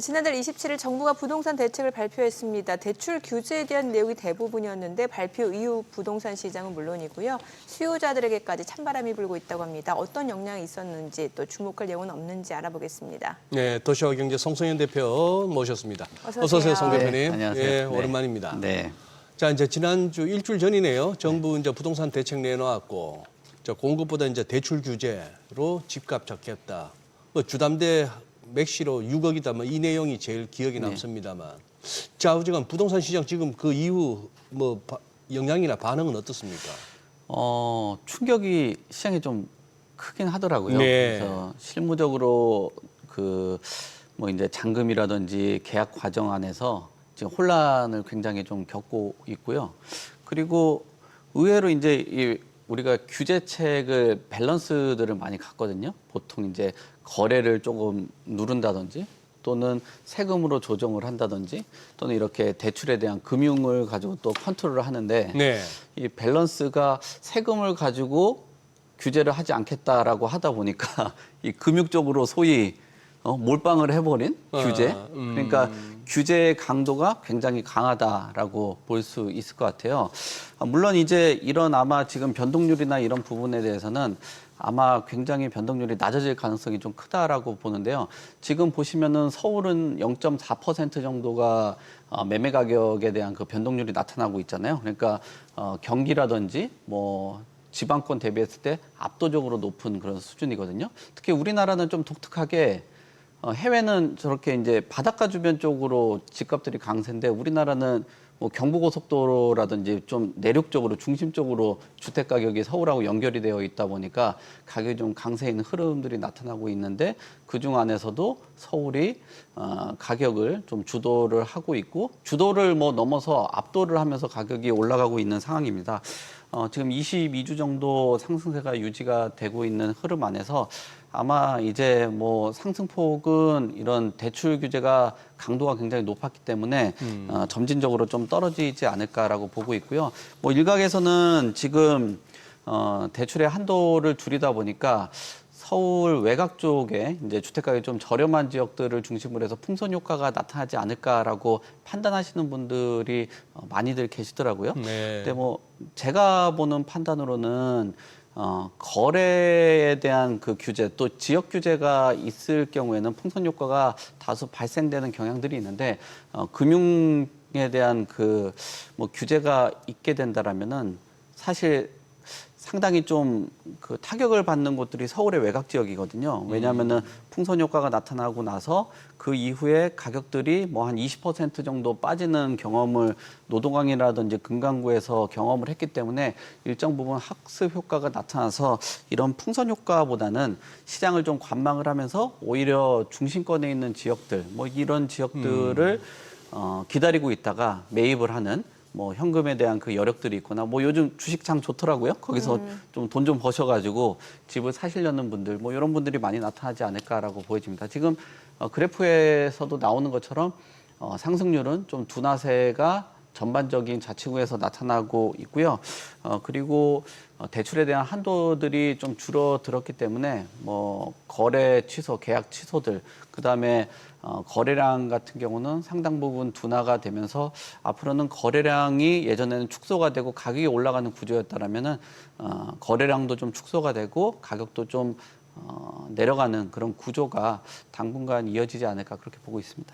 지난달 27일 정부가 부동산 대책을 발표했습니다. 대출 규제에 대한 내용이 대부분이었는데 발표 이후 부동산 시장은 물론이고요. 수요자들에게까지 찬바람이 불고 있다고 합니다. 어떤 영향이 있었는지 또 주목할 내용은 없는지 알아보겠습니다. 네, 도시와 경제 송성현 대표 모셨습니다. 어서 어서 오세요, 오세요. 송 대표님. 네, 안녕하세요. 예, 네. 오랜만입니다. 네. 자, 이제 지난주 일주일 전이네요. 정부 이제 부동산 대책 내놓았고, 공급보다 이제 대출 규제로 집값 잡겠다. 뭐 주담대 맥시로 6억이다. 뭐 이 내용이 제일 기억에 남습니다만. 좌우지간 부동산 시장 지금 그 이후 뭐 영향이나 반응은 어떻습니까? 충격이 시장에 좀 크긴 하더라고요. 네. 그래서 실무적으로 뭐 이제 잔금이라든지 계약 과정 안에서 지금 혼란을 굉장히 좀 겪고 있고요. 그리고 의외로 이제 우리가 규제책을 밸런스들을 많이 갖거든요. 보통 이제 거래를 조금 누른다든지 또는 세금으로 조정을 한다든지 또는 이렇게 대출에 대한 금융을 가지고 또 컨트롤을 하는데 네. 이 밸런스가 세금을 가지고 규제를 하지 않겠다라고 하다 보니까 이 금융 쪽으로 소위 몰빵을 해버린 규제. 그러니까 규제의 강도가 굉장히 강하다라고 볼 수 있을 것 같아요. 물론 이제 이런 아마 지금 변동률이나 이런 부분에 대해서는 아마 굉장히 변동률이 낮아질 가능성이 좀 크다라고 보는데요. 지금 보시면은 서울은 0.4% 정도가 매매 가격에 대한 그 변동률이 나타나고 있잖아요. 그러니까 경기라든지 뭐 지방권 대비했을 때 압도적으로 높은 그런 수준이거든요. 특히 우리나라는 좀 독특하게 해외는 저렇게 이제 바닷가 주변 쪽으로 집값들이 강세인데 우리나라는 뭐 경부고속도로라든지 좀 내륙적으로 중심 쪽으로 주택 가격이 서울하고 연결이 되어 있다 보니까 가격이 좀 강세 있는 흐름들이 나타나고 있는데 그중 안에서도 서울이 가격을 좀 주도를 하고 있고 주도를 뭐 넘어서 압도를 하면서 가격이 올라가고 있는 상황입니다. 지금 22주 정도 상승세가 유지가 되고 있는 흐름 안에서 아마 이제 뭐 상승폭은 이런 대출 규제가 강도가 굉장히 높았기 때문에 점진적으로 좀 떨어지지 않을까라고 보고 있고요. 뭐 일각에서는 지금 대출의 한도를 줄이다 보니까 서울 외곽 쪽에 이제 주택가격이 좀 저렴한 지역들을 중심으로 해서 풍선 효과가 나타나지 않을까라고 판단하시는 분들이 많이들 계시더라고요. 네. 근데 뭐 제가 보는 판단으로는 거래에 대한 그 규제 또 지역 규제가 있을 경우에는 풍선 효과가 다소 발생되는 경향들이 있는데 금융에 대한 그 뭐 규제가 있게 된다라면은 사실 상당히 좀 그 타격을 받는 곳들이 서울의 외곽 지역이거든요. 왜냐하면은 풍선 효과가 나타나고 나서 그 이후에 가격들이 뭐 한 20% 정도 빠지는 경험을 노동강이라든지 금강구에서 경험을 했기 때문에 일정 부분 학습 효과가 나타나서 이런 풍선 효과보다는 시장을 좀 관망을 하면서 오히려 중심권에 있는 지역들, 뭐 이런 지역들을 기다리고 있다가 매입을 하는 뭐 현금에 대한 그 여력들이 있거나 뭐 요즘 주식 참 좋더라고요. 거기서 좀 돈 좀 버셔가지고 집을 사시려는 분들 뭐 이런 분들이 많이 나타나지 않을까라고 보여집니다. 지금 그래프에서도 나오는 것처럼 상승률은 좀 둔화세가 전반적인 자치구에서 나타나고 있고요. 그리고 대출에 대한 한도들이 좀 줄어들었기 때문에 뭐 거래 취소, 계약 취소들, 그다음에 거래량 같은 경우는 상당 부분 둔화가 되면서 앞으로는 거래량이 예전에는 축소가 되고 가격이 올라가는 구조였다라면은 거래량도 좀 축소가 되고 가격도 좀 내려가는 그런 구조가 당분간 이어지지 않을까 그렇게 보고 있습니다.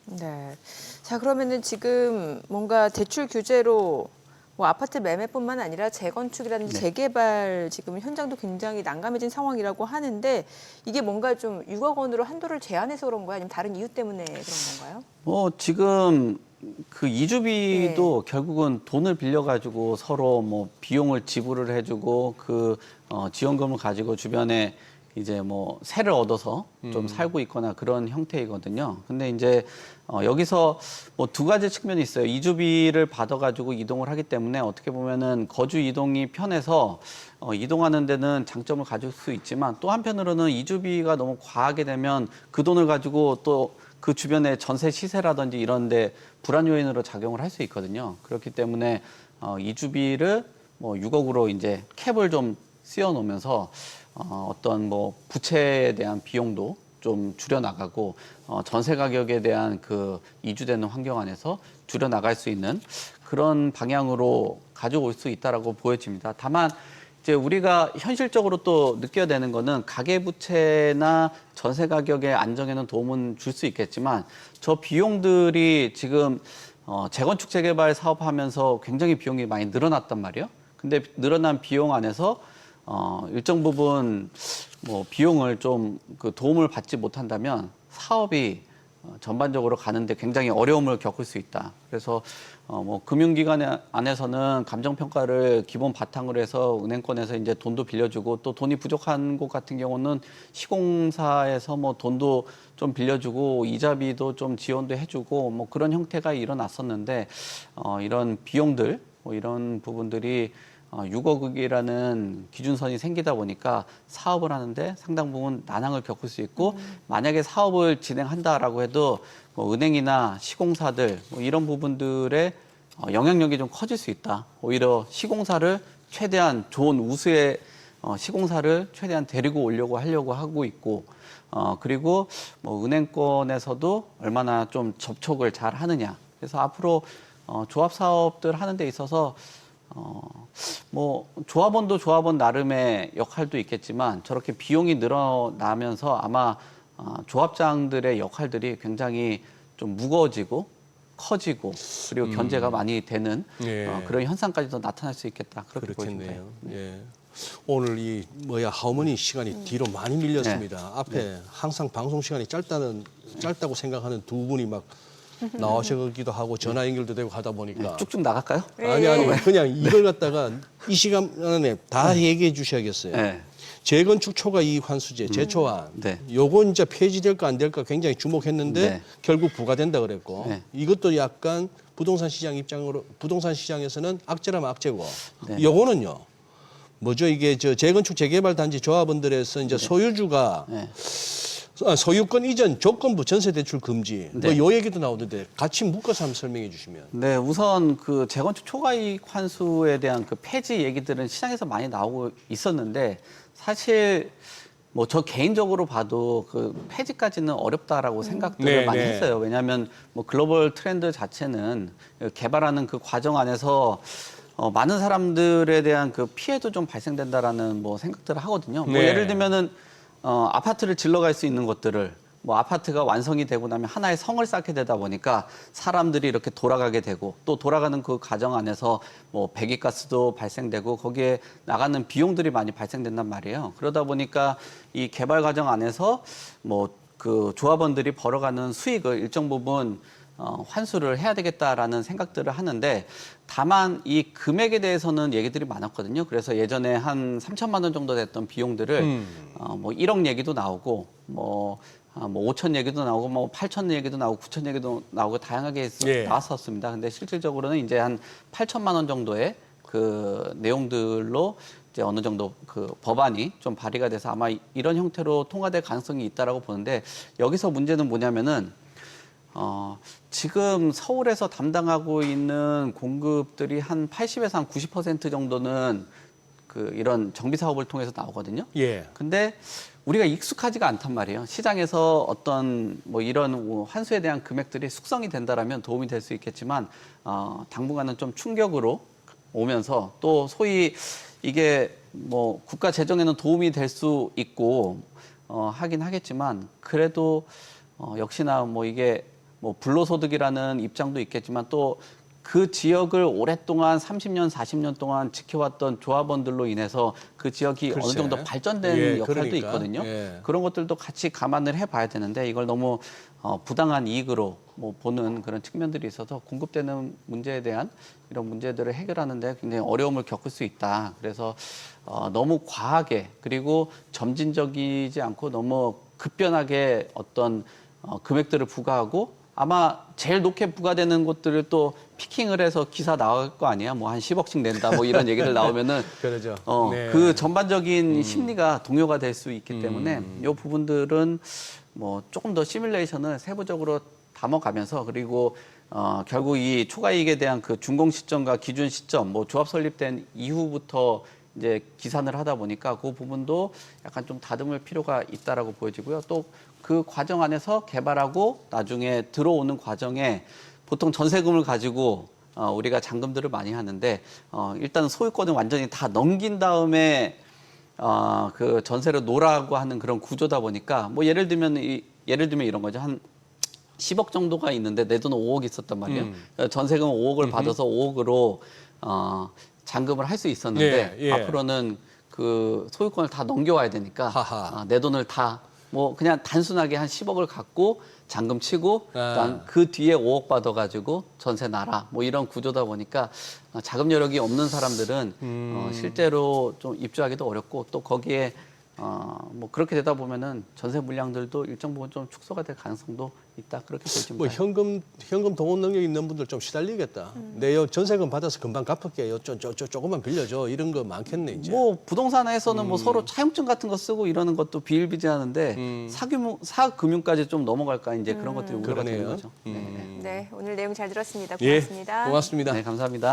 네. 자, 그러면은 지금 뭔가 대출 규제로 뭐 아파트 매매뿐만 아니라 재건축이라든지 네. 재개발 지금 현장도 굉장히 난감해진 상황이라고 하는데 이게 뭔가 좀 6억 원으로 한도를 제한해서 그런 거야? 아니면 다른 이유 때문에 그런 건가요? 지금 그 이주비도 결국은 돈을 빌려가지고 서로 뭐 비용을 지불을 해주고 그 지원금을 가지고 주변에 이제 뭐 세를 얻어서 좀 살고 있거나 그런 형태이거든요. 근데 이제 여기서 뭐 두 가지 측면이 있어요. 이주비를 받아가지고 이동을 하기 때문에 어떻게 보면은 거주 이동이 편해서 이동하는 데는 장점을 가질 수 있지만 또 한편으로는 이주비가 너무 과하게 되면 그 돈을 가지고 또 그 주변의 전세 시세라든지 이런 데 불안 요인으로 작용을 할 수 있거든요. 그렇기 때문에 이주비를 뭐 6억으로 이제 캡을 좀 씌워 놓으면서 어떤 뭐 부채에 대한 비용도 좀 줄여나가고 전세 가격에 대한 그 이주되는 환경 안에서 줄여나갈 수 있는 그런 방향으로 가져올 수 있다라고 보여집니다. 다만 이제 우리가 현실적으로 또 느껴야 되는 거는 가계부채나 전세 가격의 안정에는 도움은 줄 수 있겠지만 저 비용들이 지금 재건축 재개발 사업하면서 굉장히 비용이 많이 늘어났단 말이에요. 근데 늘어난 비용 안에서 일정 부분 뭐 비용을 좀 그 도움을 받지 못한다면 사업이 전반적으로 가는데 굉장히 어려움을 겪을 수 있다. 그래서 뭐 금융기관 안에서는 감정평가를 기본 바탕으로 해서 은행권에서 이제 돈도 빌려주고 또 돈이 부족한 곳 같은 경우는 시공사에서 뭐 돈도 좀 빌려주고 이자비도 좀 지원도 해주고 뭐 그런 형태가 일어났었는데 이런 비용들 뭐 이런 부분들이 6억이라는 기준선이 생기다 보니까 사업을 하는데 상당 부분 난항을 겪을 수 있고 만약에 사업을 진행한다라고 해도 뭐 은행이나 시공사들 뭐 이런 부분들의 영향력이 좀 커질 수 있다. 오히려 시공사를 최대한 좋은 우수의 시공사를 최대한 데리고 오려고 하려고 하고 있고 그리고 뭐 은행권에서도 얼마나 좀 접촉을 잘 하느냐. 그래서 앞으로 조합 사업들 하는 데 있어서 뭐 조합원도 조합원 나름의 역할도 있겠지만 저렇게 비용이 늘어나면서 아마 조합장들의 역할들이 굉장히 좀 무거워지고 커지고 그리고 견제가 많이 되는 그런 현상까지도 나타날 수 있겠다 그렇게 보여집니다. 예. 오늘 이 하모니 시간이 뒤로 많이 밀렸습니다. 앞에 항상 방송 시간이 짧다고 생각하는 두 분이 막 나오시기도 하고 전화 연결도 되고 하다 보니까 쭉쭉 나갈까요? 아니 그냥 이걸 갖다가 이 시간에 다 얘기해 주셔야겠어요. 네. 재건축 초과 이익 환수제 제초안 네. 요거 이제 폐지될까 안 될까 굉장히 주목했는데 네. 결국 부과된다 그랬고 네. 이것도 약간 부동산 시장 입장으로 부동산 시장에서는 악재라면 악재고 네. 요거는요. 뭐죠 이게 재건축 재개발 단지 조합원들에서 이제 소유주가 소유권 이전 조건부 전세 대출 금지 네. 뭐 요 얘기도 나오던데 같이 묶어서 한번 설명해 주시면. 네, 우선 그 재건축 초과이익 환수에 대한 그 폐지 얘기들은 시장에서 많이 나오고 있었는데 사실 뭐 저 개인적으로 봐도 그 폐지까지는 어렵다라고 생각들을 많이 했어요. 왜냐하면 뭐 글로벌 트렌드 자체는 개발하는 그 과정 안에서 많은 사람들에 대한 그 피해도 좀 발생된다라는 뭐 생각들을 하거든요. 뭐 예를 들면은 아파트를 질러갈 수 있는 것들을 뭐 아파트가 완성이 되고 나면 하나의 성을 쌓게 되다 보니까 사람들이 이렇게 돌아가게 되고 또 돌아가는 그 과정 안에서 뭐 배기가스도 발생되고 거기에 나가는 비용들이 많이 발생된단 말이에요. 그러다 보니까 이 개발 과정 안에서 뭐 그 조합원들이 벌어가는 수익을 일정 부분 환수를 해야 되겠다라는 생각들을 하는데 다만 이 금액에 대해서는 얘기들이 많았거든요. 그래서 예전에 한 3천만 원 정도 됐던 비용들을 뭐 1억 얘기도 나오고 뭐 5천 얘기도 나오고 뭐 8천 얘기도 나오고 9천 얘기도 나오고 다양하게 나왔었습니다. 근데 실질적으로는 이제 한 8천만 원 정도의 그 내용들로 이제 어느 정도 그 법안이 좀 발의가 돼서 아마 이런 형태로 통과될 가능성이 있다라고 보는데 여기서 문제는 뭐냐면은 지금 서울에서 담당하고 있는 공급들이 한 80에서 한 90% 정도는 그 이런 정비 사업을 통해서 나오거든요. 예. 근데 우리가 익숙하지가 않단 말이에요. 시장에서 어떤 뭐 이런 환수에 대한 금액들이 숙성이 된다라면 도움이 될 수 있겠지만 당분간은 좀 충격으로 오면서 또 소위 이게 뭐 국가 재정에는 도움이 될 수 있고 하긴 하겠지만 그래도 역시나 뭐 이게 뭐 불로소득이라는 입장도 있겠지만 또 그 지역을 오랫동안 30년, 40년 동안 지켜왔던 조합원들로 인해서 그 지역이 글쎄. 어느 정도 발전된 역할도 그러니까. 있거든요. 예. 그런 것들도 같이 감안을 해봐야 되는데 이걸 너무 부당한 이익으로 뭐 보는 그런 측면들이 있어서 공급되는 문제에 대한 이런 문제들을 해결하는데 굉장히 어려움을 겪을 수 있다. 그래서 너무 과하게 그리고 점진적이지 않고 너무 급변하게 어떤 금액들을 부과하고 아마 제일 높게 부과되는 것들을 또 피킹을 해서 기사 나올 거 아니야? 뭐 한 10억씩 낸다 뭐 이런 얘기들 나오면은 그러죠. 네. 그 전반적인 심리가 동요가 될 수 있기 때문에 이 부분들은 뭐 조금 더 시뮬레이션을 세부적으로 담아가면서 그리고 결국 이 초과이익에 대한 그 준공 시점과 기준 시점 뭐 조합 설립된 이후부터 이제 기산을 하다 보니까 그 부분도 약간 좀 다듬을 필요가 있다라고 보여지고요. 또 그 과정 안에서 개발하고 나중에 들어오는 과정에 보통 전세금을 가지고 우리가 잔금들을 많이 하는데 일단 소유권을 완전히 다 넘긴 다음에 그 전세를 놓으라고 하는 그런 구조다 보니까 뭐 예를 들면 이런 거죠. 한 10억 정도가 있는데 내 돈은 5억 있었단 말이에요. 전세금 5억을 받아서 5억으로 잔금을 할 수 있었는데 예, 예. 앞으로는 그 소유권을 다 넘겨와야 되니까 하하. 내 돈을 다 뭐 그냥 단순하게 한 10억을 갖고 잔금 치고 그다음 그 뒤에 5억 받아가지고 전세 나라 뭐 이런 구조다 보니까 자금 여력이 없는 사람들은 실제로 좀 입주하기도 어렵고 또 거기에 뭐 그렇게 되다 보면은 전세 물량들도 일정 부분 좀 축소가 될 가능성도 있다 그렇게 보시면 뭐 돼요. 현금 동원 능력 있는 분들 좀 시달리겠다. 내요 전세금 받아서 금방 갚을게요. 조금만 빌려줘. 이런 거 많겠네 이제. 뭐 부동산에서는 뭐 서로 차용증 같은 거 쓰고 이러는 것도 비일비재하는데 사금융까지 좀 넘어갈까 이제 그런 것들이 우려가 되는 그러네요. 거죠. 네. 네, 오늘 내용 잘 들었습니다. 예, 고맙습니다. 고맙습니다. 네, 감사합니다.